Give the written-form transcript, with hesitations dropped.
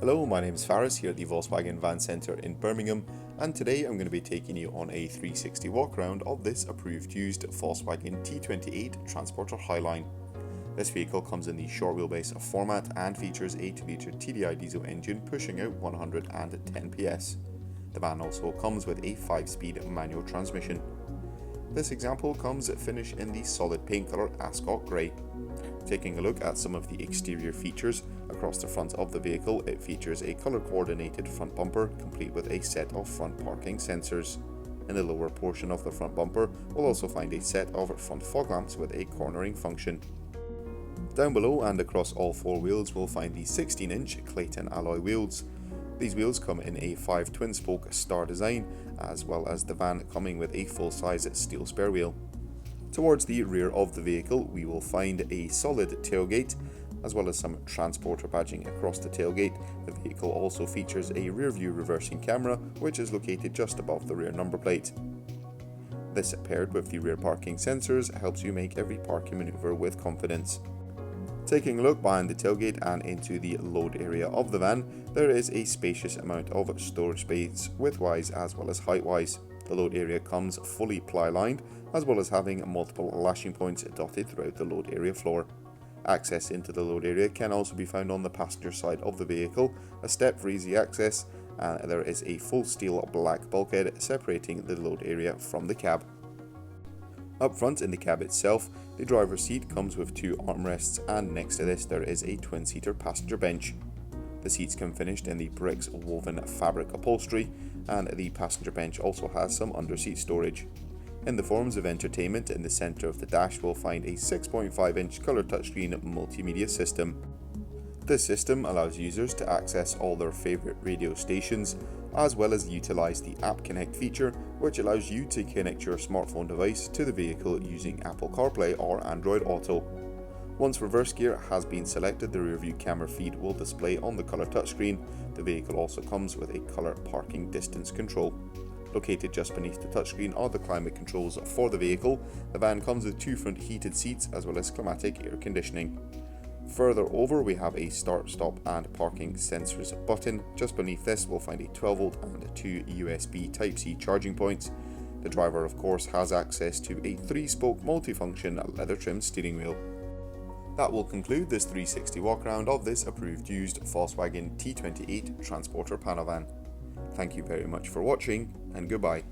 Hello, my name is Faris here at the Volkswagen Van Centre in Birmingham, and today I'm going to be taking you on a 360 walk around of this approved used Volkswagen T28 Transporter Highline. This vehicle comes in the short wheelbase format and features a 2-litre TDI diesel engine pushing out 110 PS. The van also comes with a 5-speed manual transmission. This example comes finished in the solid paint colour Ascot Grey. Taking a look at some of the exterior features, across the front of the vehicle it features a colour coordinated front bumper complete with a set of front parking sensors. In the lower portion of the front bumper we'll also find a set of front fog lamps with a cornering function. Down below and across all four wheels we'll find the 16-inch Clayton alloy wheels. These wheels come in a 5 twin-spoke star design, as well as the van coming with a full-size steel spare wheel. Towards the rear of the vehicle we will find a solid tailgate, as well as some transporter badging across the tailgate. The vehicle also features a rear view reversing camera, which is located just above the rear number plate. This, paired with the rear parking sensors, helps you make every parking maneuver with confidence. Taking a look behind the tailgate and into the load area of the van, there is a spacious amount of storage space width-wise as well as height-wise. The load area comes fully ply-lined, as well as having multiple lashing points dotted throughout the load area floor. Access into the load area can also be found on the passenger side of the vehicle, a step for easy access, and there is a full steel black bulkhead separating the load area from the cab. Up front in the cab itself, the driver's seat comes with 2 armrests, and next to this there is a twin-seater passenger bench. The seats come finished in the bricks woven fabric upholstery, and the passenger bench also has some under-seat storage. In the forms of entertainment, in the centre of the dash we'll find a 6.5-inch colour touchscreen multimedia system. This system allows users to access all their favourite radio stations, as well as utilise the App Connect feature, which allows you to connect your smartphone device to the vehicle using Apple CarPlay or Android Auto. Once reverse gear has been selected, the rear view camera feed will display on the colour touchscreen. The vehicle also comes with a colour parking distance control. Located just beneath the touchscreen are the climate controls for the vehicle. The van comes with 2 front heated seats as well as climatic air conditioning. Further over we have a start, stop and parking sensors button. Just beneath this we'll find a 12V and 2 USB Type-C charging points. The driver of course has access to a 3-spoke multifunction leather trimmed steering wheel. That will conclude this 360 walk around of this approved used Volkswagen T28 Transporter Panavan. Thank you very much for watching, and goodbye.